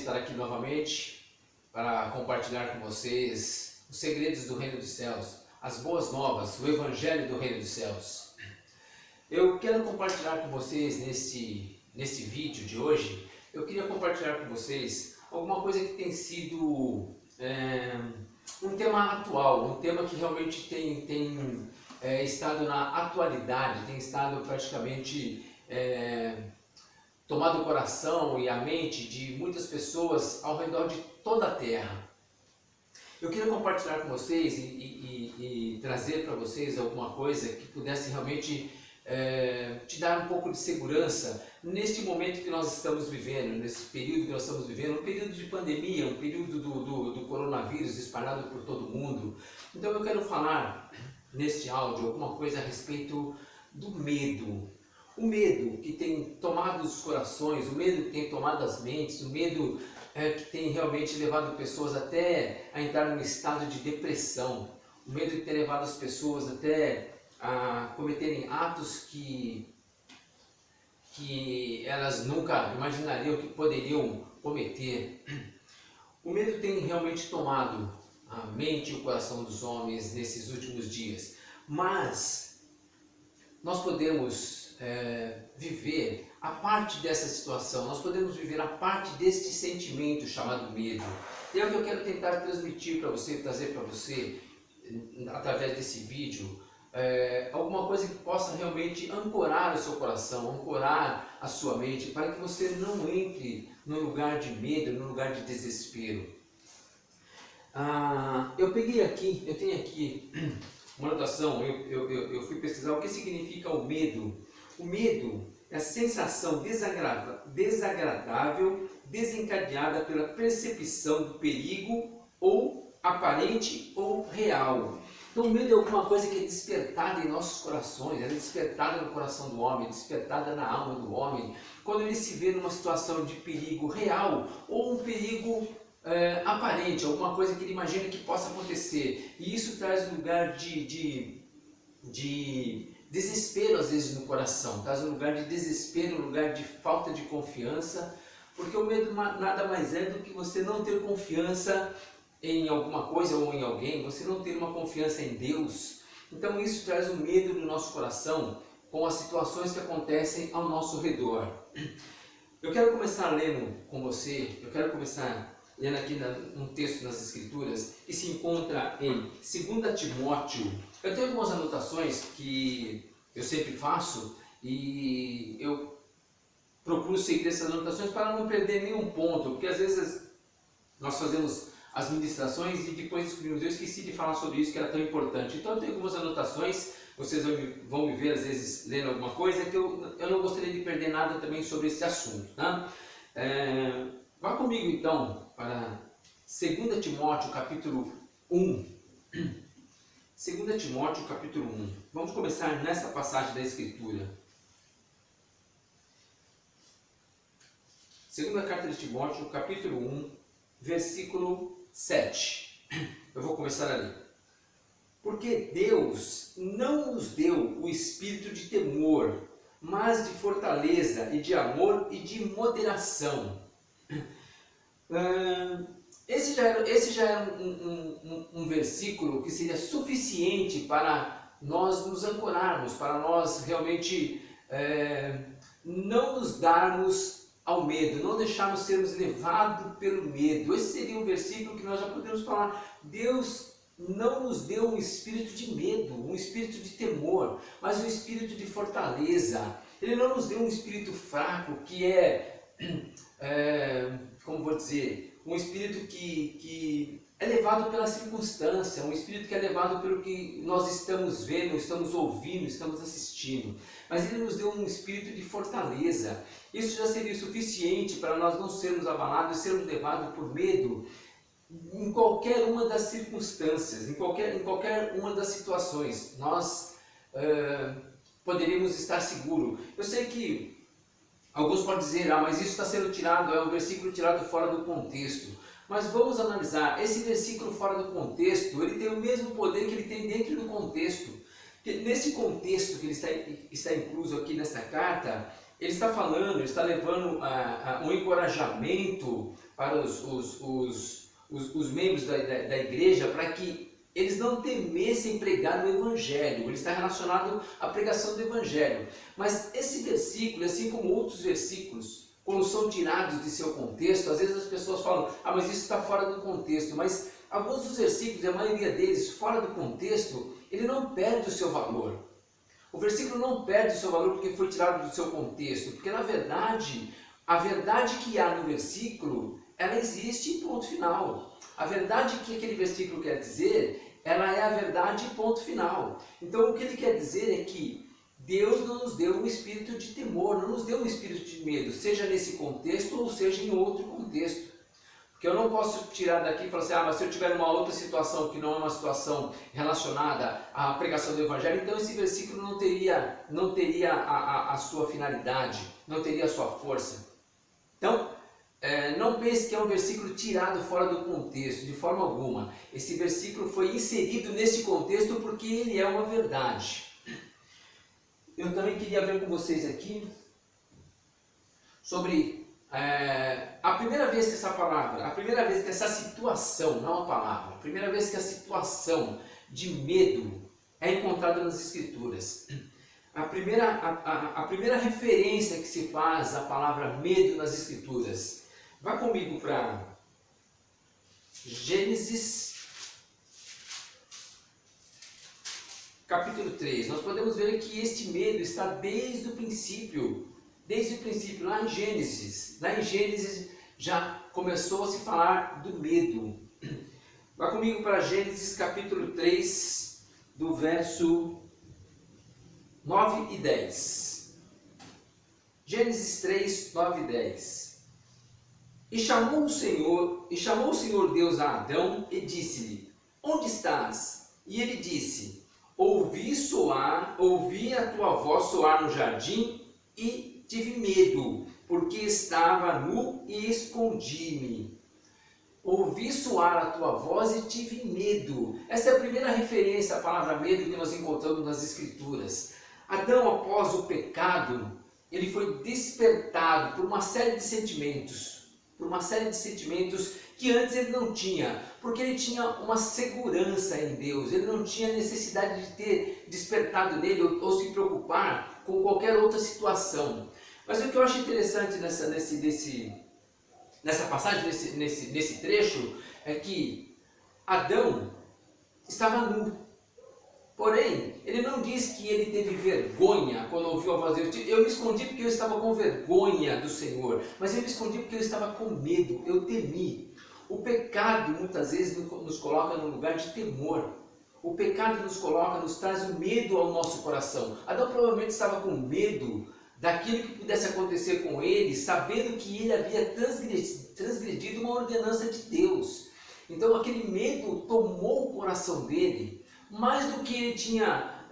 estar aqui novamente para compartilhar com vocês os segredos do Reino dos Céus, as boas novas, o Evangelho do Reino dos Céus. Eu quero compartilhar com vocês nesse vídeo de hoje, eu queria compartilhar com vocês alguma coisa que tem sido um tema atual, um tema que realmente tem estado na atualidade, tem estado praticamente tomado o coração e a mente de muitas pessoas ao redor de toda a Terra. Eu queria compartilhar com vocês e trazer para vocês alguma coisa que pudesse realmente te dar um pouco de segurança neste momento que nós estamos vivendo, nesse período que nós estamos vivendo, um período de pandemia, um período do coronavírus espalhado por todo mundo. Então eu quero falar neste áudio alguma coisa a respeito do medo. O medo que tem tomado os corações, o medo que tem tomado as mentes, o medo que tem realmente levado pessoas até a entrar num estado de depressão, o medo que tem levado as pessoas até a cometerem atos que elas nunca imaginariam que poderiam cometer. O medo tem realmente tomado a mente e o coração dos homens nesses últimos dias, mas nós podemos viver a parte dessa situação, nós podemos viver a parte deste sentimento chamado medo. E é o que eu quero tentar transmitir para você, trazer para você, através desse vídeo, alguma coisa que possa realmente ancorar o seu coração, ancorar a sua mente, para que você não entre no lugar de medo, no lugar de desespero. Eu tenho aqui uma anotação, eu fui pesquisar o que significa o medo. O medo é a sensação desagradável desencadeada pela percepção do perigo ou aparente ou real. Então o medo é alguma coisa que é despertada em nossos corações, é despertada no coração do homem, é despertada na alma do homem, quando ele se vê numa situação de perigo real ou um perigo aparente, alguma coisa que ele imagina que possa acontecer. E isso traz um lugar de desespero às vezes no coração, traz um lugar de desespero, um lugar de falta de confiança, porque o medo nada mais é do que você não ter confiança em alguma coisa ou em alguém, você não ter uma confiança em Deus. Então isso traz um medo no nosso coração com as situações que acontecem ao nosso redor. Eu quero começar lendo com você, lendo aqui um texto nas Escrituras que se encontra em 2 Timóteo. Eu tenho algumas anotações que eu sempre faço e eu procuro seguir essas anotações para não perder nenhum ponto, porque às vezes nós fazemos as ministrações e depois descobrimos, eu esqueci de falar sobre isso que era tão importante. Então eu tenho algumas anotações, vocês vão me ver às vezes lendo alguma coisa que eu não gostaria de perder nada também sobre esse assunto, tá? Vá comigo então para 2 Timóteo capítulo 1. 2 Timóteo capítulo 1. Vamos começar nessa passagem da Escritura. Segunda carta de Timóteo capítulo 1, versículo 7. Eu vou começar ali. Porque Deus não nos deu o espírito de temor, mas de fortaleza e de amor e de moderação. Esse já é um versículo que seria suficiente para nós nos ancorarmos, para nós realmente não nos darmos ao medo, não deixarmos sermos levados pelo medo. Esse seria um versículo que nós já podemos falar. Deus não nos deu um espírito de medo, um espírito de temor, mas um espírito de fortaleza. Ele não nos deu um espírito fraco que como vou dizer, um espírito que é levado pela circunstância, um espírito que é levado pelo que nós estamos vendo, estamos ouvindo, estamos assistindo. Mas Ele nos deu um espírito de fortaleza. Isso já seria suficiente para nós não sermos abalados, sermos levados por medo em qualquer uma das circunstâncias, em qualquer uma das situações. Nós poderíamos estar seguros. Eu sei que alguns podem dizer, mas isso está sendo tirado, é um versículo tirado fora do contexto. Mas vamos analisar, esse versículo fora do contexto, ele tem o mesmo poder que ele tem dentro do contexto. Nesse contexto que ele está incluso aqui nessa carta, ele está falando, ele está levando um encorajamento para os membros da igreja para que eles não temessem pregar o Evangelho. Ele está relacionado à pregação do Evangelho. Mas esse versículo, assim como outros versículos, quando são tirados de seu contexto, às vezes as pessoas falam, mas isso está fora do contexto. Mas alguns dos versículos, a maioria deles, fora do contexto, ele não perde o seu valor. O versículo não perde o seu valor porque foi tirado do seu contexto. Porque na verdade, a verdade que há no versículo, ela existe em ponto final. A verdade que aquele versículo quer dizer, ela é a verdade ponto final. Então o que ele quer dizer é que Deus não nos deu um espírito de temor, não nos deu um espírito de medo, seja nesse contexto ou seja em outro contexto. Porque eu não posso tirar daqui e falar assim, mas se eu tiver uma outra situação que não é uma situação relacionada à pregação do Evangelho, então esse versículo não teria a sua finalidade, não teria a sua força. Então, não pense que é um versículo tirado fora do contexto, de forma alguma. Esse versículo foi inserido nesse contexto porque ele é uma verdade. Eu também queria ver com vocês aqui sobre a primeira vez que essa palavra, a primeira vez que essa situação, não a palavra, a primeira vez que a situação de medo é encontrada nas Escrituras. A primeira referência que se faz à palavra medo nas Escrituras. Vá comigo para Gênesis, capítulo 3. Nós podemos ver que este medo está desde o princípio, lá em Gênesis. Lá em Gênesis já começou a se falar do medo. Vá comigo para Gênesis, capítulo 3, do verso 9 e 10. Gênesis 3, 9 e 10. E chamou o Senhor Deus a Adão e disse-lhe, onde estás? E ele disse, ouvi a tua voz soar no jardim e tive medo, porque estava nu e escondi-me. Ouvi soar a tua voz e tive medo. Essa é a primeira referência à palavra medo que nós encontramos nas Escrituras. Adão, após o pecado, ele foi despertado por uma série de sentimentos. Que antes ele não tinha, porque ele tinha uma segurança em Deus, ele não tinha necessidade de ter despertado nele ou se preocupar com qualquer outra situação. Mas o que eu acho interessante nessa passagem, nesse trecho, é que Adão estava nu. Porém, ele não diz que ele teve vergonha quando ouviu a voz de Deus. Eu me escondi porque eu estava com vergonha do Senhor. Mas eu me escondi porque eu estava com medo, eu temi. O pecado muitas vezes nos coloca num lugar de temor. O pecado nos traz o medo ao nosso coração. Adão provavelmente estava com medo daquilo que pudesse acontecer com ele, sabendo que ele havia transgredido uma ordenança de Deus. Então aquele medo tomou o coração dele. Mais do que ele tinha,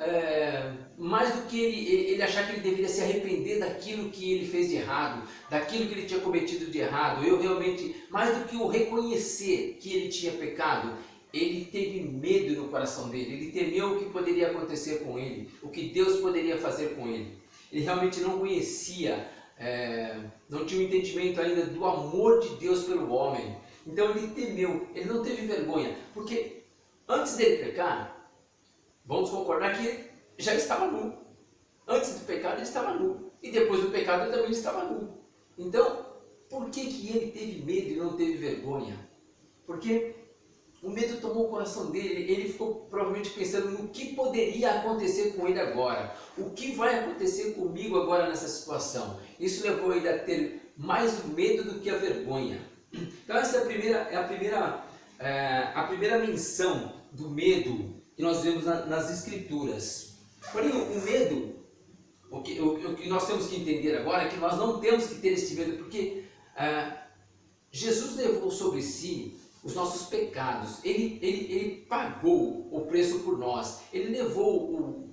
mais do que ele achar que ele deveria se arrepender daquilo que ele fez de errado, daquilo que ele tinha cometido de errado, mais do que o reconhecer que ele tinha pecado, ele teve medo no coração dele, ele temeu o que poderia acontecer com ele, o que Deus poderia fazer com ele. Ele realmente não conhecia, não tinha um entendimento ainda do amor de Deus pelo homem. Então ele temeu, ele não teve vergonha, porque antes dele pecar, vamos concordar que ele já estava nu. Antes do pecado ele estava nu. E depois do pecado ele também estava nu. Então, por que ele teve medo e não teve vergonha? Porque o medo tomou o coração dele. Ele ficou provavelmente pensando no que poderia acontecer com ele agora. O que vai acontecer comigo agora nessa situação? Isso levou ele a ter mais o medo do que a vergonha. Então essa é a primeira menção do medo que nós vemos nas Escrituras. Porém, o medo, o que nós temos que entender agora é que nós não temos que ter esse medo, porque Jesus levou sobre si os nossos pecados, ele pagou o preço por nós, ele levou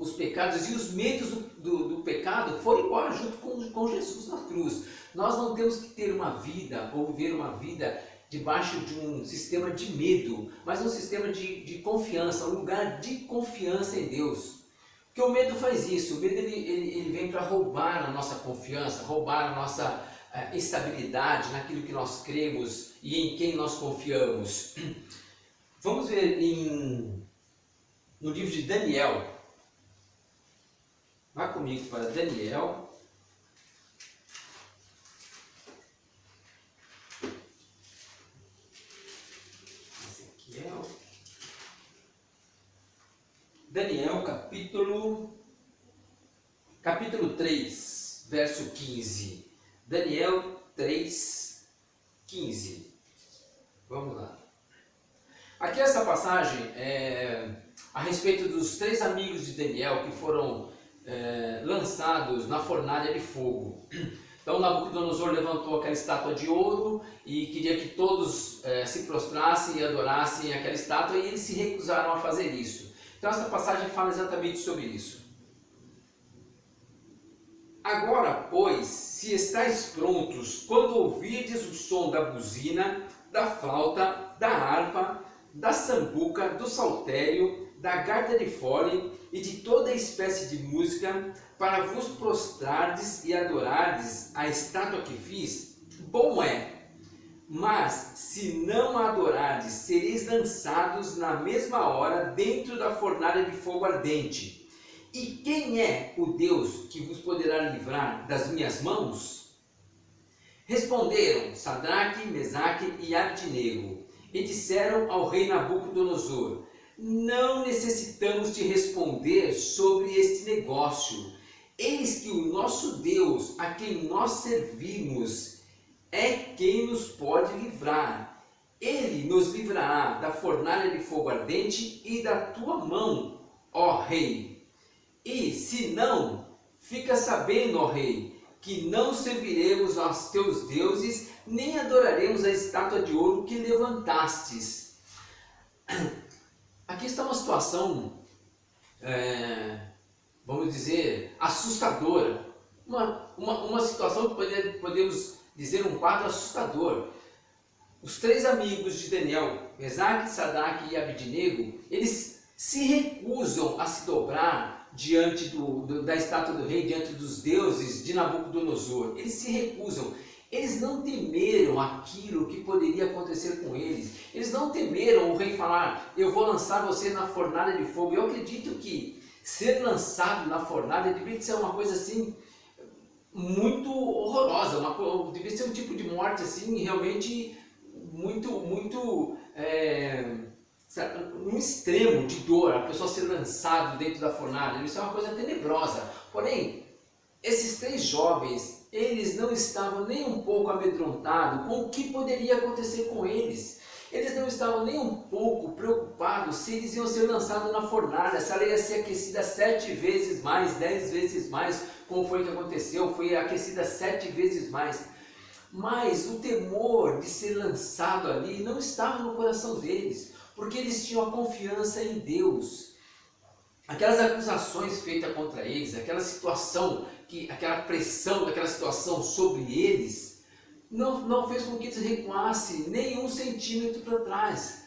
os pecados e os medos do pecado foram embora junto com Jesus na cruz. Nós não temos que ter uma vida ou viver uma vida debaixo de um sistema de medo, mas um sistema de confiança, um lugar de confiança em Deus. Porque o medo faz isso, o medo ele vem para roubar a nossa confiança, roubar a nossa estabilidade naquilo que nós cremos e em quem nós confiamos. Vamos ver no livro de Daniel. Vá comigo para Daniel. Daniel, capítulo 3, verso 15. Daniel 3, 15. Vamos lá. Aqui essa passagem é a respeito dos 3 amigos de Daniel que foram lançados na fornalha de fogo. Então Nabucodonosor levantou aquela estátua de ouro e queria que todos se prostrassem e adorassem aquela estátua, e eles se recusaram a fazer isso. Então essa passagem fala exatamente sobre isso. Agora, pois, se estáis prontos, quando ouvirdes o som da buzina, da flauta, da harpa, da sambuca, do saltério, da gaita de fole e de toda espécie de música, para vos prostrardes e adorardes a estátua que fiz, bom é. Mas se não a adorardes, sereis lançados na mesma hora dentro da fornalha de fogo ardente. E quem é o Deus que vos poderá livrar das minhas mãos? Responderam Sadraque, Mesaque e Abdenego, e disseram ao rei Nabucodonosor: não necessitamos de responder sobre este negócio. Eis que o nosso Deus, a quem nós servimos, é quem nos pode livrar. Ele nos livrará da fornalha de fogo ardente e da tua mão, ó rei. E se não, fica sabendo, ó rei, que não serviremos aos teus deuses, nem adoraremos a estátua de ouro que levantastes. Aqui está uma situação, vamos dizer, assustadora. Uma situação que podemos dizer um quadro assustador. Os 3 amigos de Daniel, Mesaque, Sadraque e Abdenego, eles se recusam a se dobrar diante da estátua do rei, diante dos deuses de Nabucodonosor. Eles se recusam. Eles não temeram aquilo que poderia acontecer com eles. Eles não temeram o rei falar: eu vou lançar você na fornalha de fogo. Eu acredito que ser lançado na fornalha deveria ser uma coisa assim muito horrorosa, devia ser um tipo de morte assim realmente muito um extremo de dor, a pessoa ser lançada dentro da fornalha. Isso é uma coisa tenebrosa. Porém, esses 3 jovens, eles não estavam nem um pouco amedrontados com o que poderia acontecer com eles. Eles não estavam nem um pouco preocupados se eles iam ser lançados na fornalha, se ela ia ser aquecida 7 vezes mais, 10 vezes mais, como foi que aconteceu, foi aquecida 7 vezes mais. Mas o temor de ser lançado ali não estava no coração deles, porque eles tinham a confiança em Deus. Aquelas acusações feitas contra eles, aquela situação, aquela pressão daquela situação sobre eles, não fez com que eles recuassem nem 1 centímetro para trás.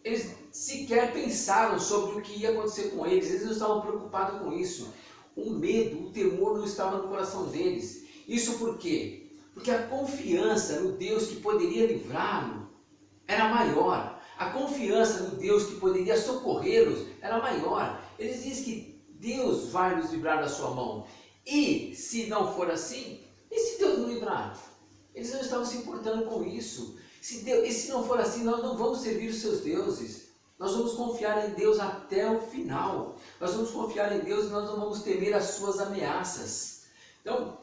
Eles sequer pensaram sobre o que ia acontecer com eles, eles não estavam preocupados com isso. O medo, o temor não estava no coração deles. Isso por quê? Porque a confiança no Deus que poderia livrá-lo era maior. A confiança no Deus que poderia socorrê-los era maior. Eles dizem que Deus vai nos livrar da sua mão. E se não for assim, e se Deus não livrar? Eles não estavam se importando com isso. E se não for assim, nós não vamos servir os seus deuses. Nós vamos confiar em Deus até o final. Nós vamos confiar em Deus e nós não vamos temer as suas ameaças. Então,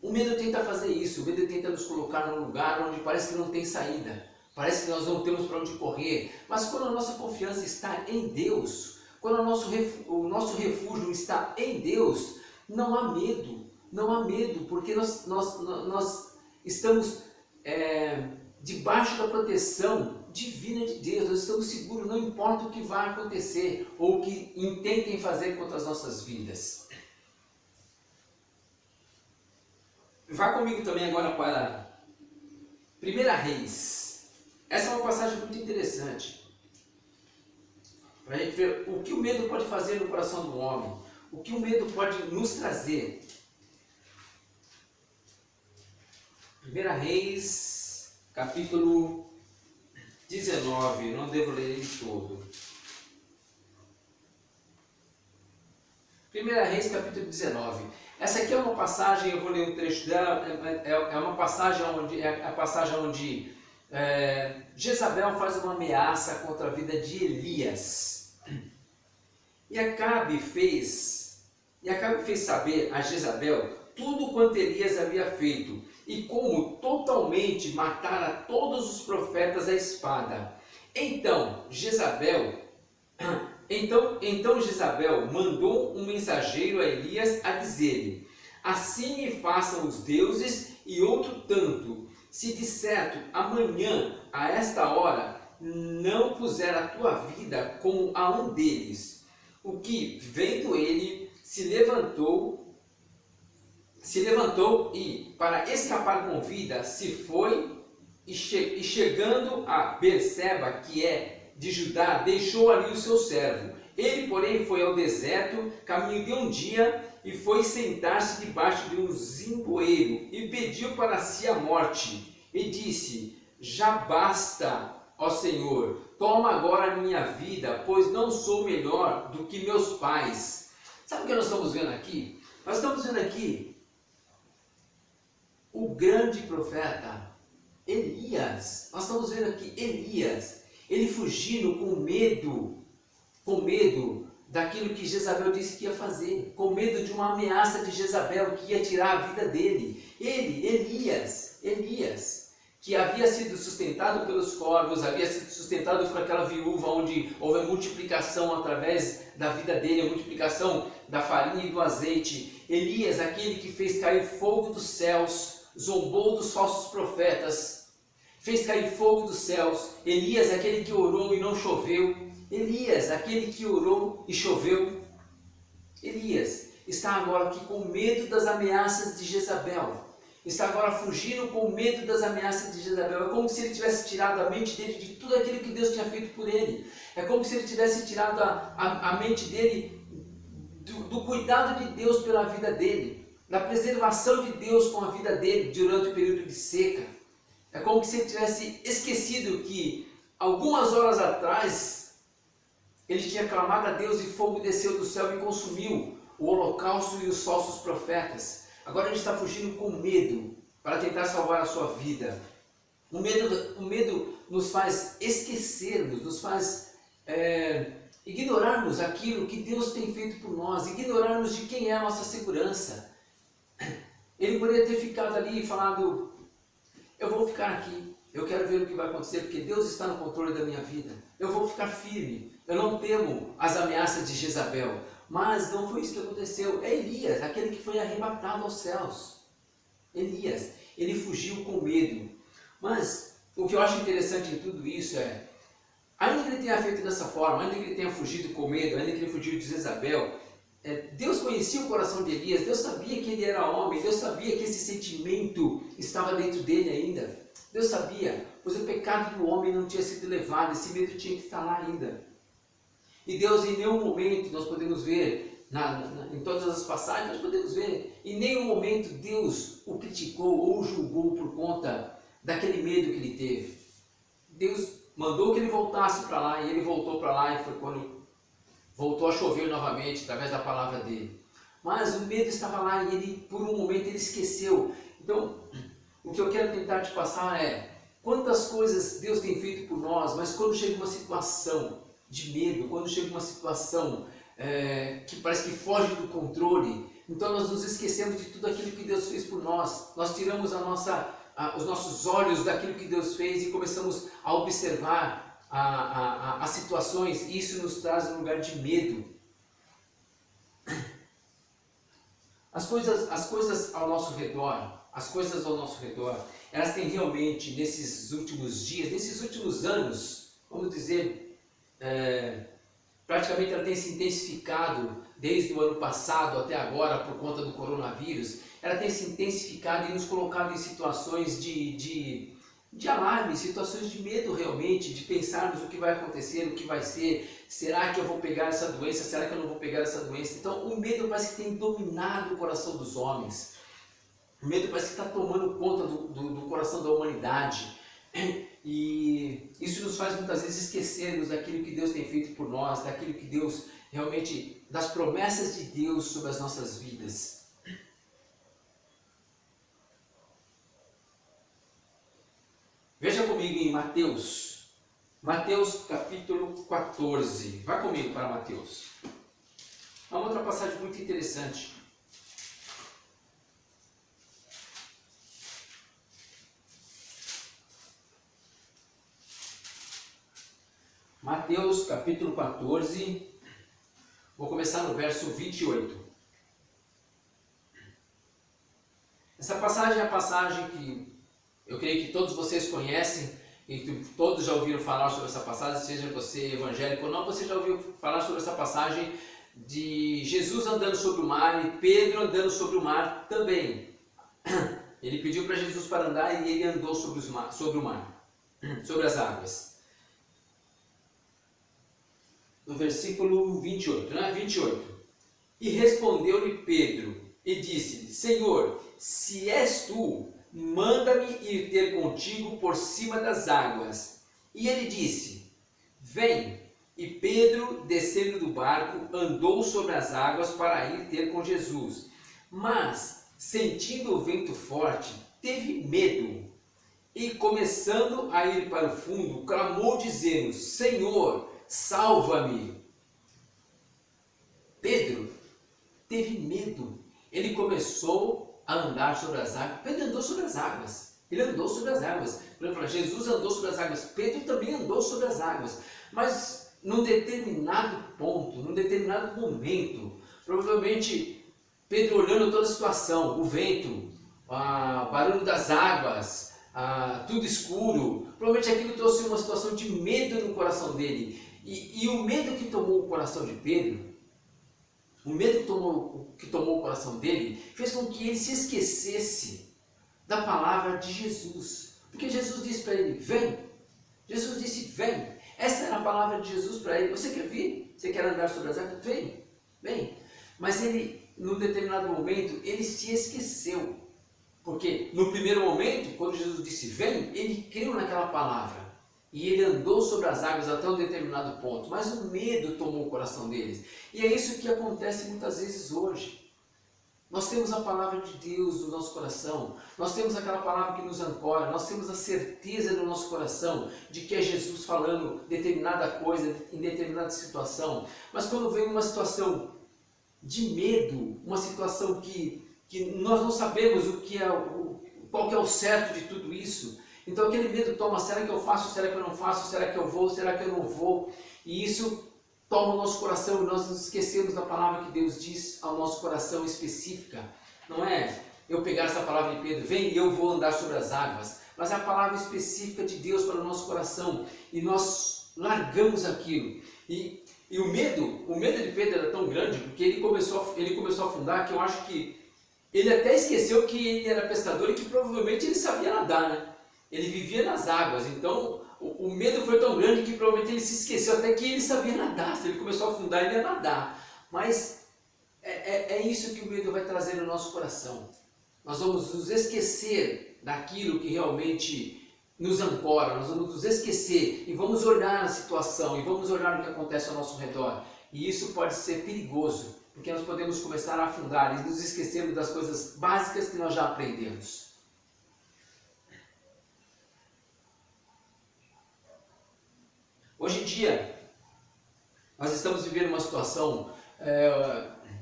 o medo tenta fazer isso. O medo tenta nos colocar num lugar onde parece que não tem saída. Parece que nós não temos para onde correr. Mas quando a nossa confiança está em Deus, quando o nosso refúgio está em Deus, não há medo. Não há medo, porque nós estamos debaixo da proteção divina de Deus. Nós estamos seguros, não importa o que vai acontecer ou o que intentem fazer contra as nossas vidas. Vá comigo também agora para 1 Reis. Essa é uma passagem muito interessante, para a gente ver o que o medo pode fazer no coração do homem, o que o medo pode nos trazer. 1 Reis, capítulo 19, não devo ler ele todo. 1 Reis, capítulo 19. Essa aqui é uma passagem, eu vou ler um trecho dela, é uma passagem onde, Jezabel faz uma ameaça contra a vida de Elias. E Acabe fez saber a Jezabel tudo quanto Elias havia feito, e como totalmente matara todos os profetas à espada. Então Jezabel mandou um mensageiro a Elias a dizer-lhe: assim me façam os deuses e outro tanto, se de certo amanhã a esta hora não puser a tua vida como a um deles. O que, vendo ele, se levantou e, para escapar com vida, se foi, e chegando a Berseba, que é de Judá, deixou ali o seu servo. Ele, porém, foi ao deserto, caminho de um dia, e foi sentar-se debaixo de um zimboeiro, e pediu para si a morte, e disse: já basta, ó Senhor, toma agora a minha vida, pois não sou melhor do que meus pais. Sabe o que nós estamos vendo aqui? Nós estamos vendo aqui o grande profeta Elias. Nós estamos vendo aqui Elias, ele fugindo com medo daquilo que Jezabel disse que ia fazer, com medo de uma ameaça de Jezabel que ia tirar a vida dele. Elias, que havia sido sustentado pelos corvos, havia sido sustentado por aquela viúva, onde houve a multiplicação através da vida dele, a multiplicação da farinha e do azeite. Elias, aquele que fez cair fogo dos céus, zombou dos falsos profetas, fez cair fogo dos céus. Elias, aquele que orou e não choveu. Elias, aquele que orou e choveu. Elias está agora aqui com medo das ameaças de Jezabel. Está agora fugindo com medo das ameaças de Jezabel. É como se ele tivesse tirado a mente dele de tudo aquilo que Deus tinha feito por ele. É como se ele tivesse tirado a mente dele do cuidado de Deus pela vida dele, da preservação de Deus com a vida dele durante o período de seca. É como se ele tivesse esquecido que algumas horas atrás ele tinha clamado a Deus e fogo desceu do céu e consumiu o holocausto e os falsos profetas. Agora ele está fugindo com medo para tentar salvar a sua vida. O medo nos faz esquecermos, nos faz ignorarmos aquilo que Deus tem feito por nós, ignorarmos de quem é a nossa segurança. Ele poderia ter ficado ali e falado: eu vou ficar aqui, eu quero ver o que vai acontecer, porque Deus está no controle da minha vida. Eu vou ficar firme, eu não temo as ameaças de Jezabel. Mas não foi isso que aconteceu. É Elias, aquele que foi arrebatado aos céus. Elias, ele fugiu com medo. Mas o que eu acho interessante em tudo isso é, ainda que ele tenha feito dessa forma, ainda que ele tenha fugido com medo, ainda que ele fugiu de Jezabel, Deus conhecia o coração de Elias, Deus sabia que ele era homem, Deus sabia que esse sentimento estava dentro dele ainda. Deus sabia, pois o pecado do homem não tinha sido levado, esse medo tinha que estar lá ainda. E Deus, em nenhum momento, nós podemos ver, em todas as passagens, nós podemos ver, em nenhum momento Deus o criticou ou o julgou por conta daquele medo que ele teve. Deus mandou que ele voltasse para lá, e ele voltou para lá, e foi quando voltou a chover novamente, através da palavra dele. Mas o medo estava lá, e ele, por um momento, ele esqueceu. Então, o que eu quero tentar te passar é, quantas coisas Deus tem feito por nós, mas quando chega uma situação de medo, quando chega uma situação que parece que foge do controle, então nós nos esquecemos de tudo aquilo que Deus fez por nós. Nós tiramos os nossos olhos daquilo que Deus fez e começamos a observar as situações, e isso nos traz um lugar de medo. As coisas ao nosso redor, elas têm realmente, nesses últimos dias, nesses últimos anos, vamos dizer, praticamente ela tem se intensificado desde o ano passado até agora por conta do coronavírus. Ela tem se intensificado e nos colocado em situações de de alarme, situações de medo realmente, de pensarmos o que vai acontecer, o que vai ser, será que eu vou pegar essa doença, será que eu não vou pegar essa doença? Então o medo parece que tem dominado o coração dos homens, o medo parece que está tomando conta do coração da humanidade, e isso nos faz muitas vezes esquecermos daquilo que Deus tem feito por nós, daquilo que Deus realmente, das promessas de Deus sobre as nossas vidas. Veja comigo em Mateus capítulo 14. Vai comigo para Mateus. Há uma outra passagem muito interessante. Mateus capítulo 14. Vou começar no verso 28. Essa passagem é a passagem que eu creio que todos vocês conhecem e que todos já ouviram falar sobre essa passagem, seja você evangélico ou não, você já ouviu falar sobre essa passagem de Jesus andando sobre o mar e Pedro andando sobre o mar também. Ele pediu para Jesus para andar e ele andou sobre o mar, sobre as águas. No versículo 28, né? 28. E respondeu-lhe Pedro e disse-lhe: Senhor, se és tu, manda-me ir ter contigo por cima das águas. E ele disse: Vem. E Pedro, descendo do barco, andou sobre as águas para ir ter com Jesus. Mas, sentindo o vento forte, teve medo. E, começando a ir para o fundo, clamou dizendo: Senhor, salva-me. Pedro teve medo. Ele começou a andar sobre as águas. Pedro andou sobre as águas. Ele andou sobre as águas. Jesus andou sobre as águas. Pedro também andou sobre as águas. Mas num determinado ponto, num determinado momento, provavelmente Pedro olhando toda a situação, o vento, o barulho das águas, tudo escuro, provavelmente aquilo trouxe uma situação de medo no coração dele. E o medo que tomou o coração de Pedro, o medo que tomou o coração dele, fez com que ele se esquecesse da palavra de Jesus. Porque Jesus disse para ele: vem. Jesus disse: vem. Essa era a palavra de Jesus para ele. Você quer vir? Você quer andar sobre as águas? Vem. Vem. Mas ele, num determinado momento, ele se esqueceu. Porque no primeiro momento, quando Jesus disse vem, ele creu naquela palavra. E ele andou sobre as águas até um determinado ponto, mas o medo tomou o coração deles. E é isso que acontece muitas vezes hoje. Nós temos a palavra de Deus no nosso coração, nós temos aquela palavra que nos ancora, nós temos a certeza no nosso coração de que é Jesus falando determinada coisa em determinada situação. Mas quando vem uma situação de medo, uma situação que nós não sabemos qual que é o certo de tudo isso, então aquele medo toma: será que eu faço, será que eu não faço, será que eu vou, será que eu não vou? E isso toma o nosso coração e nós nos esquecemos da palavra que Deus diz ao nosso coração específica. Não é eu pegar essa palavra de Pedro, vem e eu vou andar sobre as águas, mas é a palavra específica de Deus para o nosso coração e nós largamos aquilo. E o medo de Pedro era tão grande porque ele começou a afundar, que eu acho que ele até esqueceu que ele era pescador e que provavelmente ele sabia nadar, né? Ele vivia nas águas, então o medo foi tão grande que provavelmente ele se esqueceu até que ele sabia nadar. Se ele começou a afundar, ele ia nadar. Mas é isso que o medo vai trazer no nosso coração. Nós vamos nos esquecer daquilo que realmente nos ancora, nós vamos nos esquecer e vamos olhar a situação e vamos olhar o que acontece ao nosso redor. E isso pode ser perigoso, porque nós podemos começar a afundar e nos esquecermos das coisas básicas que nós já aprendemos. Hoje em dia, nós estamos vivendo uma situação,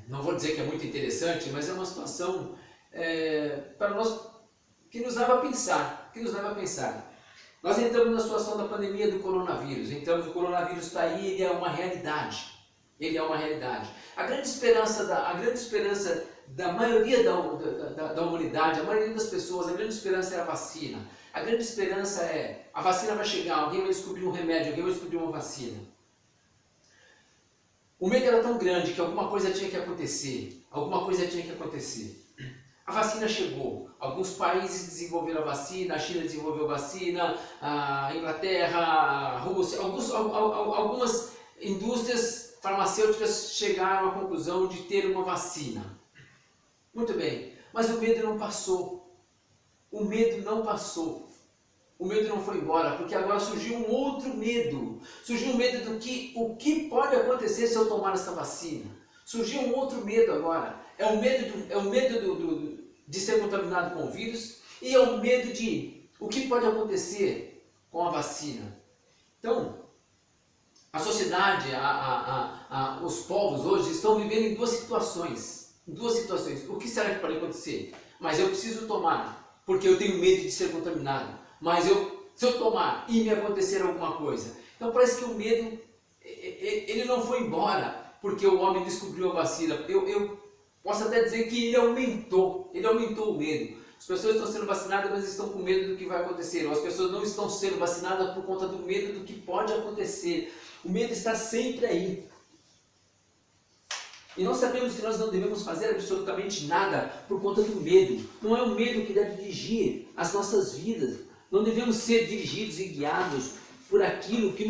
não vou dizer que é muito interessante, mas é uma situação para nós que nos leva a pensar, Nós entramos na situação da pandemia do coronavírus, então o coronavírus está aí, ele é uma realidade. A grande esperança da maioria da humanidade, a maioria das pessoas, a grande esperança é a vacina. A grande esperança é: a vacina vai chegar, alguém vai descobrir um remédio, alguém vai descobrir uma vacina. O medo era tão grande que alguma coisa tinha que acontecer. a vacina chegou. Alguns países desenvolveram a vacina, a China desenvolveu a vacina, a Inglaterra, a Rússia, algumas indústrias farmacêuticas chegaram à conclusão de ter uma vacina. Muito bem, mas o medo não passou. O medo não passou. O medo não foi embora, porque agora surgiu um outro medo. Surgiu um medo do que o que pode acontecer se eu tomar essa vacina. Surgiu um outro medo agora. É o medo de ser contaminado com o vírus e é o medo de o que pode acontecer com a vacina. Então, a sociedade, os povos hoje estão vivendo em duas situações. O que será que pode acontecer? Mas eu preciso tomar, porque eu tenho medo de ser contaminado. Mas se eu tomar e me acontecer alguma coisa. Então parece que o medo, ele não foi embora, porque o homem descobriu a vacina. Eu posso até dizer que ele aumentou o medo. As pessoas estão sendo vacinadas, mas estão com medo do que vai acontecer. Ou as pessoas não estão sendo vacinadas por conta do medo do que pode acontecer. O medo está sempre aí. E nós sabemos que nós não devemos fazer absolutamente nada por conta do medo. Não é o medo que deve dirigir as nossas vidas. Não devemos ser dirigidos e guiados por aquilo que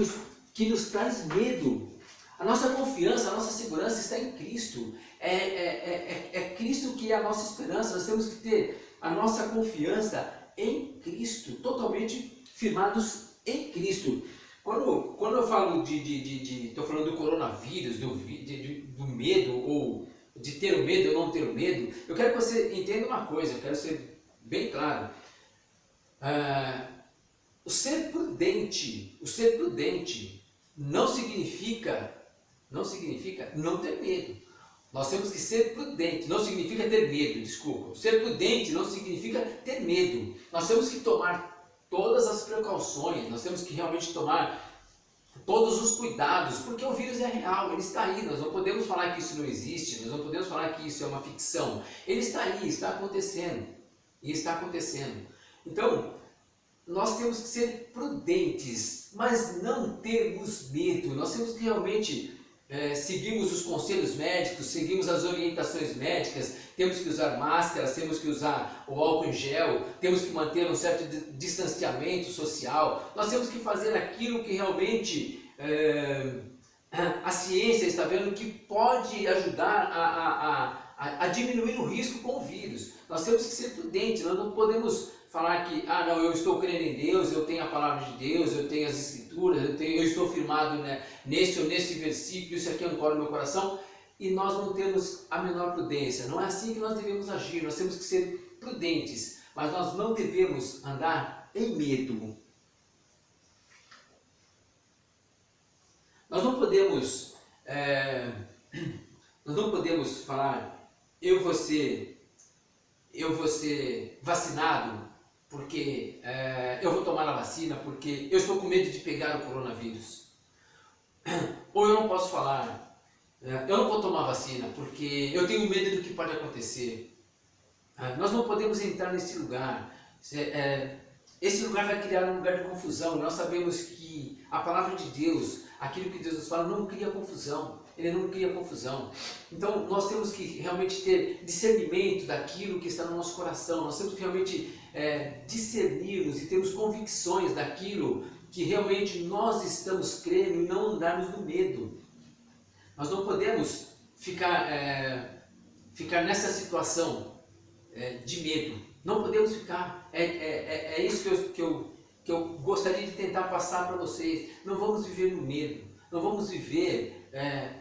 nos traz medo. A nossa confiança, a nossa segurança está em Cristo. É Cristo que é a nossa esperança. Nós temos que ter a nossa confiança em Cristo, totalmente firmados em Cristo. Quando eu falo estou falando do coronavírus, do medo, ou de ter o medo ou não ter o medo, eu quero que você entenda uma coisa, eu quero ser bem claro. O ser prudente não significa não ter medo. Nós temos que ser prudentes, não significa ter medo, desculpa. Ser prudente não significa ter medo. Nós temos que tomar todas as precauções, nós temos que realmente tomar todos os cuidados, porque o vírus é real, ele está aí, nós não podemos falar que isso não existe, nós não podemos falar que isso é uma ficção. Ele está aí, está acontecendo, e está acontecendo. Então, nós temos que ser prudentes, mas não termos medo. Nós temos que realmente seguirmos os conselhos médicos, seguimos as orientações médicas, temos que usar máscaras, temos que usar o álcool em gel, temos que manter um certo distanciamento social. Nós temos que fazer aquilo que realmente a ciência está vendo que pode ajudar a diminuir o risco com o vírus. Nós temos que ser prudentes, nós não podemos falar que, não, eu estou crendo em Deus, eu tenho a palavra de Deus, eu tenho as escrituras, eu estou firmado nesse ou nesse versículo, isso aqui ancora no meu coração, e nós não temos a menor prudência. Não é assim que nós devemos agir, nós temos que ser prudentes, mas nós não devemos andar em medo. Nós não podemos falar, eu vou ser vacinado porque eu vou tomar a vacina porque eu estou com medo de pegar o coronavírus. Ou eu não posso falar, eu não vou tomar vacina porque eu tenho medo do que pode acontecer. Nós não podemos entrar nesse lugar. Esse lugar vai criar um lugar de confusão. Nós sabemos que a palavra de Deus, aquilo que Deus nos fala, não cria confusão. Ele não cria confusão. Então nós temos que realmente ter discernimento daquilo que está no nosso coração. Nós temos que realmente discernirmos e termos convicções daquilo que realmente nós estamos crendo e não andarmos no medo. Nós não podemos ficar nessa situação de medo. Não podemos ficar. É isso que eu gostaria de tentar passar para vocês. Não vamos viver no medo. Não vamos viver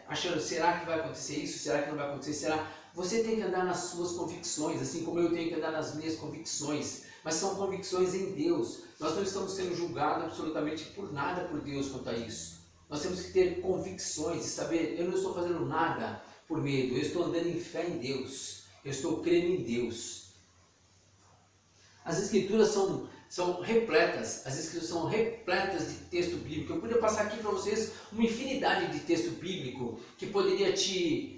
achando, será que vai acontecer isso? Será que não vai acontecer? Será? Você tem que andar nas suas convicções, assim como eu tenho que andar nas minhas convicções. Mas são convicções em Deus. Nós não estamos sendo julgados absolutamente por nada por Deus quanto a isso. Nós temos que ter convicções e saber, eu não estou fazendo nada por medo, eu estou andando em fé em Deus. Eu estou crendo em Deus. As Escrituras são repletas, de texto bíblico. Eu podia passar aqui para vocês uma infinidade de texto bíblico que poderia te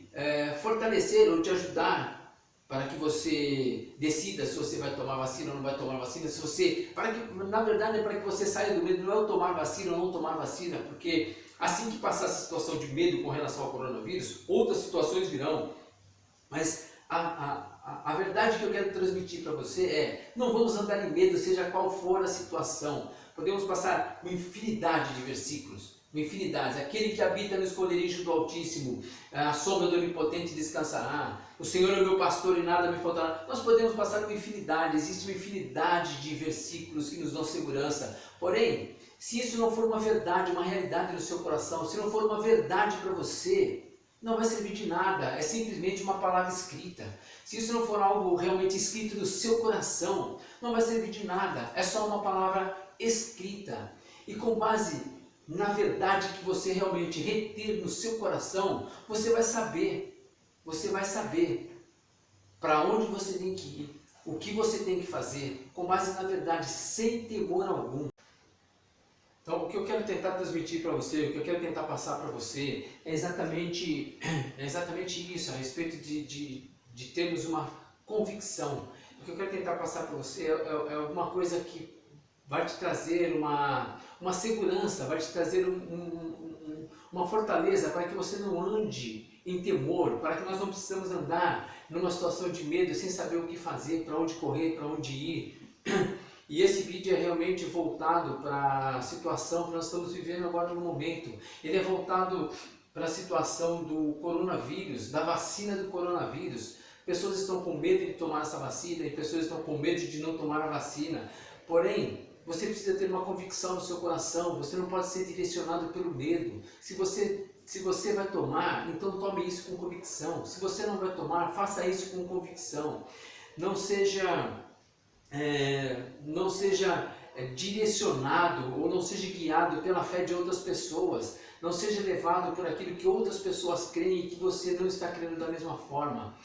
fortalecer ou te ajudar para que você decida se você vai tomar vacina ou não vai tomar vacina. Na verdade é para que você saia do medo, não é o tomar vacina ou não tomar vacina, porque assim que passar essa situação de medo com relação ao coronavírus, outras situações virão. Mas A verdade que eu quero transmitir para você é: não vamos andar em medo, seja qual for a situação. Podemos passar uma infinidade de versículos, uma infinidade. Aquele que habita no esconderijo do Altíssimo, a sombra do Onipotente descansará. O Senhor é o meu pastor e nada me faltará. Nós podemos passar uma infinidade, existe uma infinidade de versículos que nos dão segurança. Porém, se isso não for uma verdade, uma realidade no seu coração, se não for uma verdade para você, não vai servir de nada, é simplesmente uma palavra escrita. Se isso não for algo realmente escrito no seu coração, não vai servir de nada, é só uma palavra escrita. E com base na verdade que você realmente reter no seu coração, você vai saber para onde você tem que ir, o que você tem que fazer, com base na verdade, sem temor algum. Então, o que eu quero tentar transmitir para você, o que eu quero tentar passar para você, é exatamente isso, a respeito de termos uma convicção. O que eu quero tentar passar para você é alguma coisa que vai te trazer uma segurança, vai te trazer uma fortaleza para que você não ande em temor, para que nós não precisamos andar numa situação de medo, sem saber o que fazer, para onde correr, para onde ir. E esse vídeo é realmente voltado para a situação que nós estamos vivendo agora no momento. Ele é voltado para a situação do coronavírus, da vacina do coronavírus. Pessoas estão com medo de tomar essa vacina e pessoas estão com medo de não tomar a vacina. Porém, você precisa ter uma convicção no seu coração, você não pode ser direcionado pelo medo. Se você vai tomar, então tome isso com convicção. Se você não vai tomar, faça isso com convicção. Não seja direcionado ou não seja guiado pela fé de outras pessoas. Não seja levado por aquilo que outras pessoas creem e que você não está crendo da mesma forma.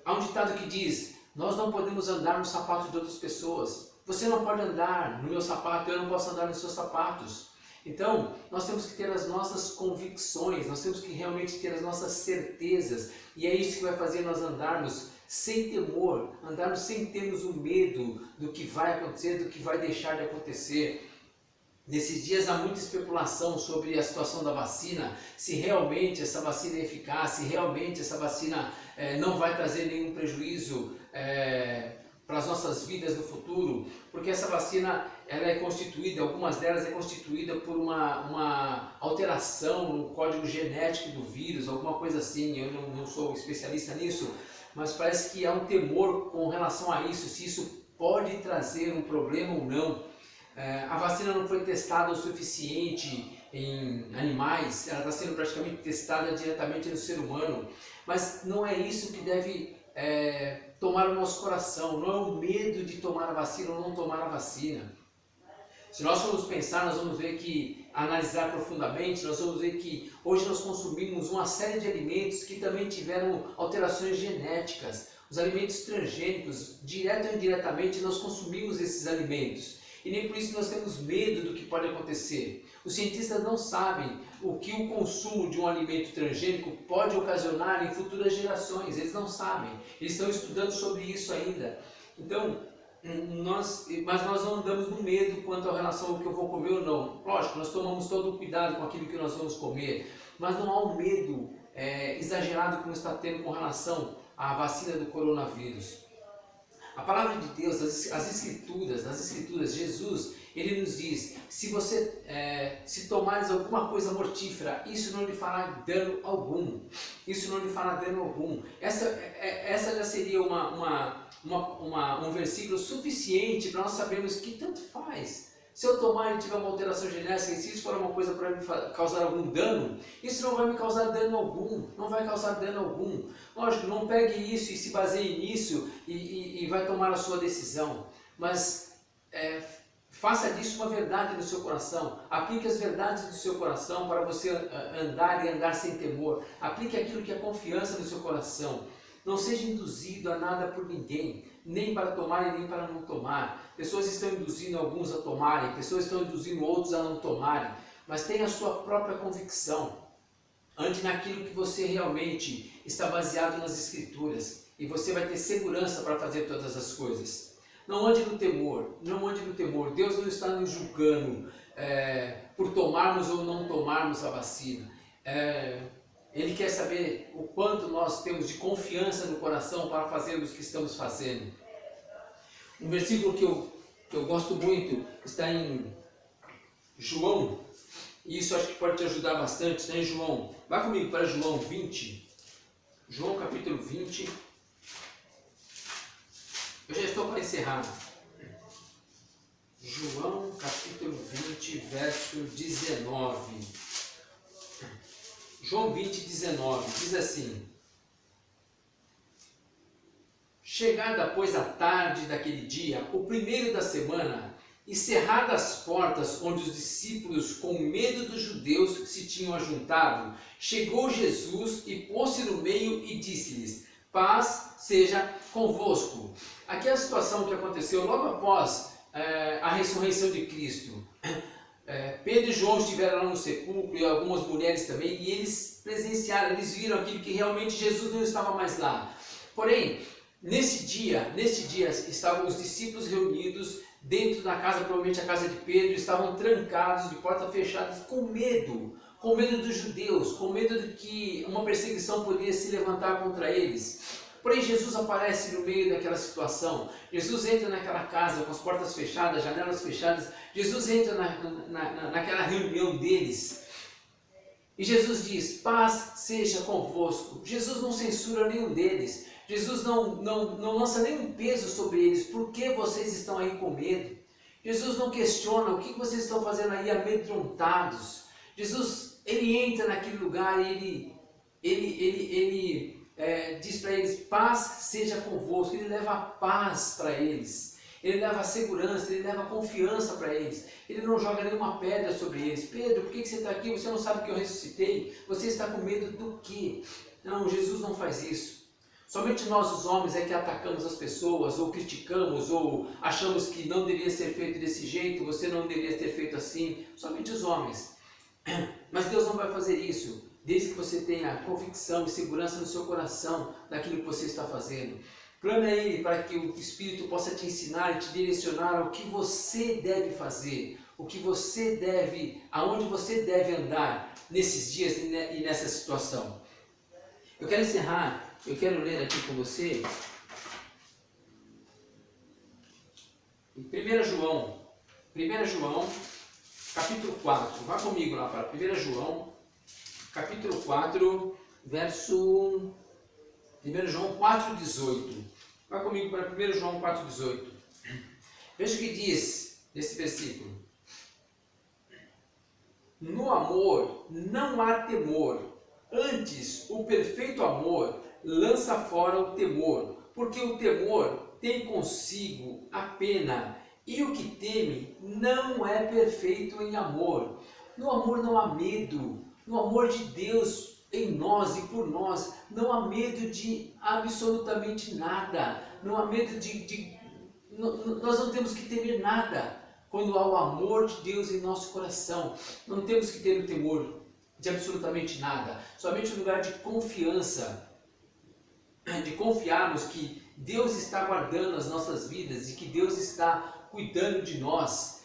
Há um ditado que diz: nós não podemos andar nos sapatos de outras pessoas. Você não pode andar no meu sapato, eu não posso andar nos seus sapatos. Então, nós temos que ter as nossas convicções, nós temos que realmente ter as nossas certezas, e é isso que vai fazer nós andarmos sem temor, andarmos sem termos o medo do que vai acontecer, do que vai deixar de acontecer. Nesses dias há muita especulação sobre a situação da vacina, se realmente essa vacina é eficaz, se realmente essa vacina não vai trazer nenhum prejuízo para as nossas vidas no futuro, porque essa vacina ela é constituída, algumas delas é constituída por uma alteração no código genético do vírus, alguma coisa assim. Eu não sou especialista nisso, mas parece que há um temor com relação a isso, se isso pode trazer um problema ou não. A vacina não foi testada o suficiente em animais, ela está sendo praticamente testada diretamente no ser humano, mas não é isso que deve tomar o nosso coração, não é o medo de tomar a vacina ou não tomar a vacina. Se nós formos pensar, nós vamos ver que, analisar profundamente, nós vamos ver que hoje nós consumimos uma série de alimentos que também tiveram alterações genéticas. Os alimentos transgênicos, direto ou indiretamente, nós consumimos esses alimentos. E nem por isso nós temos medo do que pode acontecer. Os cientistas não sabem o que o consumo de um alimento transgênico pode ocasionar em futuras gerações. Eles não sabem. Eles estão estudando sobre isso ainda. Então, mas nós não andamos no medo quanto à relação ao que eu vou comer ou não. Lógico, nós tomamos todo o cuidado com aquilo que nós vamos comer, mas não há um medo exagerado como está tendo com relação à vacina do coronavírus. A palavra de Deus, as escrituras, Jesus, ele nos diz: se você se tomares alguma coisa mortífera, isso não lhe fará dano algum. Isso não lhe fará dano algum. Essa já seria um versículo suficiente para nós sabermos que tanto faz. Se eu tomar e tiver uma alteração genética, e se isso for uma coisa para me causar algum dano, isso não vai me causar dano algum, não vai causar dano algum. Lógico, não pegue isso e se baseie nisso e vai tomar a sua decisão, mas faça disso uma verdade no seu coração. Aplique as verdades do seu coração para você andar e andar sem temor. Aplique aquilo que é confiança no seu coração. Não seja induzido a nada por ninguém, nem para tomar e nem para não tomar. Pessoas estão induzindo alguns a tomarem, pessoas estão induzindo outros a não tomarem, mas tenha a sua própria convicção. Ande naquilo que você realmente está baseado nas Escrituras, e você vai ter segurança para fazer todas as coisas. Não ande no temor, não ande no temor. Deus não está nos julgando por tomarmos ou não tomarmos a vacina. Ele quer saber o quanto nós temos de confiança no coração para fazermos o que estamos fazendo. Um versículo que eu gosto muito está em João, e isso acho que pode te ajudar bastante, está em João. Vá comigo para João 20. João capítulo 20. Eu já estou para encerrar. João capítulo 20, verso 19. João 20, 19, diz assim: chegada, pois, a tarde daquele dia, o primeiro da semana, e cerradas as portas onde os discípulos, com medo dos judeus, se tinham ajuntado, chegou Jesus e pôs-se no meio e disse-lhes: paz seja convosco. Aqui é a situação que aconteceu logo após a ressurreição de Cristo. Pedro e João estiveram lá no sepulcro, e algumas mulheres também, e eles presenciaram, eles viram aquilo que realmente Jesus não estava mais lá. Porém, nesse dia estavam os discípulos reunidos dentro da casa, provavelmente a casa de Pedro, estavam trancados, de portas fechadas, com medo dos judeus, com medo de que uma perseguição poderia se levantar contra eles. Porém, Jesus aparece no meio daquela situação. Jesus entra naquela casa com as portas fechadas, janelas fechadas. Jesus entra naquela reunião deles. E Jesus diz: paz seja convosco. Jesus não censura nenhum deles. Jesus não lança nenhum peso sobre eles. Por que vocês estão aí com medo? Jesus não questiona o que vocês estão fazendo aí amedrontados. Jesus, ele entra naquele lugar e ele diz para eles: paz seja convosco. Ele leva a paz para eles, ele leva a segurança, ele leva a confiança para eles. Ele não joga nenhuma pedra sobre eles. Pedro, por que você está aqui? Você não sabe que eu ressuscitei? Você está com medo do quê? Não, Jesus não faz isso. Somente nós, os homens, é que atacamos as pessoas, ou criticamos, ou achamos que não deveria ser feito desse jeito, você não deveria ter feito assim. Somente os homens. Mas Deus não vai fazer isso, desde que você tenha convicção e segurança no seu coração daquilo que você está fazendo. Clame a Ele para que o Espírito possa te ensinar e te direcionar ao que você deve fazer, o que você deve, aonde você deve andar nesses dias e nessa situação. Eu quero encerrar, eu quero ler aqui com você, em 1 João, capítulo 4, vá comigo lá para 1 João, capítulo 4, verso 1 João 4,18. Vá comigo para 1 João 4,18. Veja o que diz nesse versículo. No amor não há temor, antes o perfeito amor lança fora o temor, porque o temor tem consigo a pena, e o que teme não é perfeito em amor. No amor não há medo, no amor de Deus em nós e por nós, não há medo de absolutamente nada, não há medo nós não temos que temer nada quando há o amor de Deus em nosso coração. Não temos que ter o temor de absolutamente nada, somente um lugar de confiança, de confiarmos que Deus está guardando as nossas vidas e que Deus está cuidando de nós.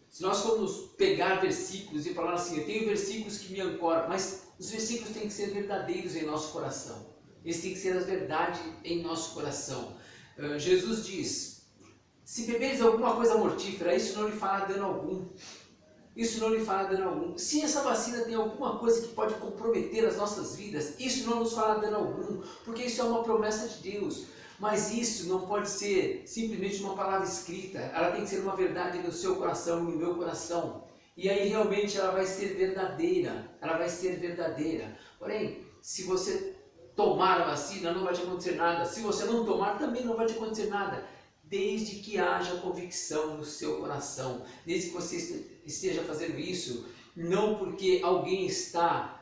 Se nós formos pegar versículos e falar assim, eu tenho versículos que me ancoram, mas os versículos têm que ser verdadeiros em nosso coração. Eles têm que ser a verdade em nosso coração. Jesus diz: se beberes alguma coisa mortífera, isso não lhe fará dano algum. Isso não lhe fará dano algum. Se essa vacina tem alguma coisa que pode comprometer as nossas vidas, isso não nos fará dano algum, porque isso é uma promessa de Deus. Mas isso não pode ser simplesmente uma palavra escrita, ela tem que ser uma verdade no seu coração e no meu coração. E aí realmente ela vai ser verdadeira, Porém, se você tomar a vacina, não vai te acontecer nada. Se você não tomar, também não vai te acontecer nada. Desde que haja convicção no seu coração, desde que você esteja fazendo isso, não porque alguém está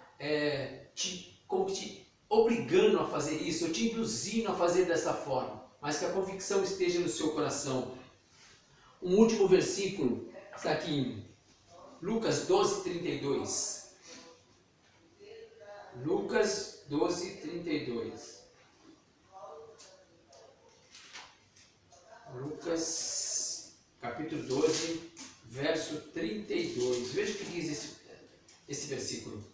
te obrigando a fazer isso, ou te induzindo a fazer dessa forma, mas que a convicção esteja no seu coração. Um último versículo está aqui em Lucas 12:32. Lucas 12:32. Lucas capítulo 12, verso 32. Veja o que diz esse versículo.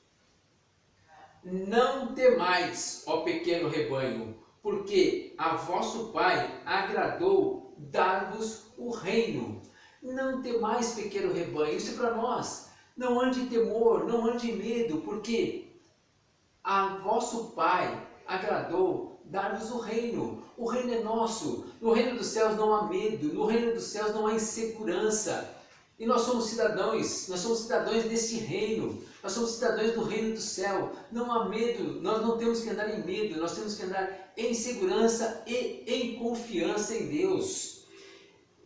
Não temais, ó pequeno rebanho, porque a vosso Pai agradou dar-vos o reino. Não temais, pequeno rebanho, isso é para nós. Não ande em temor, não ande em medo, porque a vosso Pai agradou dar-vos o reino. O reino é nosso. No reino dos céus não há medo, no reino dos céus não há insegurança. E nós somos cidadãos deste reino. Nós somos cidadãos do reino do céu. Não há medo, nós não temos que andar em medo, nós temos que andar em segurança e em confiança em Deus.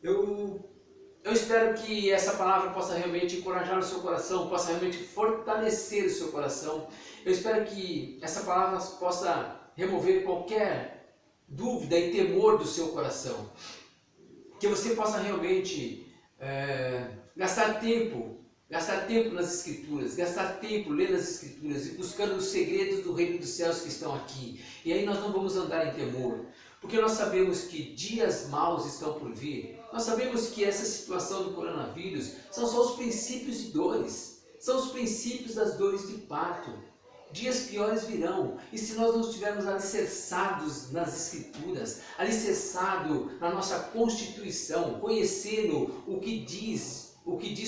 Eu espero que essa palavra possa realmente encorajar o seu coração, possa realmente fortalecer o seu coração. Eu espero que essa palavra possa remover qualquer dúvida e temor do seu coração. Que você possa realmente gastar tempo nas Escrituras, gastar tempo lendo as Escrituras e buscando os segredos do reino dos céus que estão aqui. E aí nós não vamos andar em temor, porque nós sabemos que dias maus estão por vir. Nós sabemos que essa situação do coronavírus são só os princípios de dores, são os princípios das dores de parto. Dias piores virão, e se nós não estivermos alicerçados nas Escrituras, alicerçado na nossa Constituição, conhecendo o que diz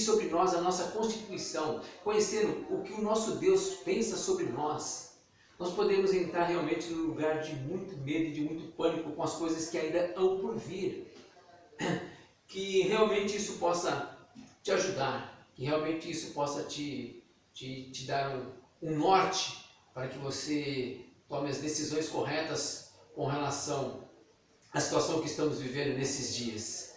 sobre nós a nossa Constituição, conhecendo o que o nosso Deus pensa sobre nós, nós podemos entrar realmente num lugar de muito medo e de muito pânico com as coisas que ainda hão por vir. Que realmente isso possa te ajudar, que realmente isso possa te dar um norte para que você tome as decisões corretas com relação à situação que estamos vivendo nesses dias.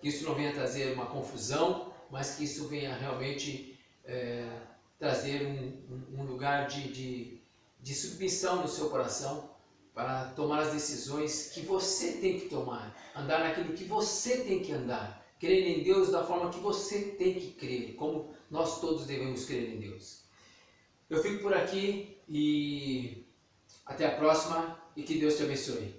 Que isso não venha trazer uma confusão, mas que isso venha realmente trazer um lugar de submissão no seu coração para tomar as decisões que você tem que tomar, andar naquilo que você tem que andar, crer em Deus da forma que você tem que crer, como nós todos devemos crer em Deus. Eu fico por aqui e até a próxima e que Deus te abençoe.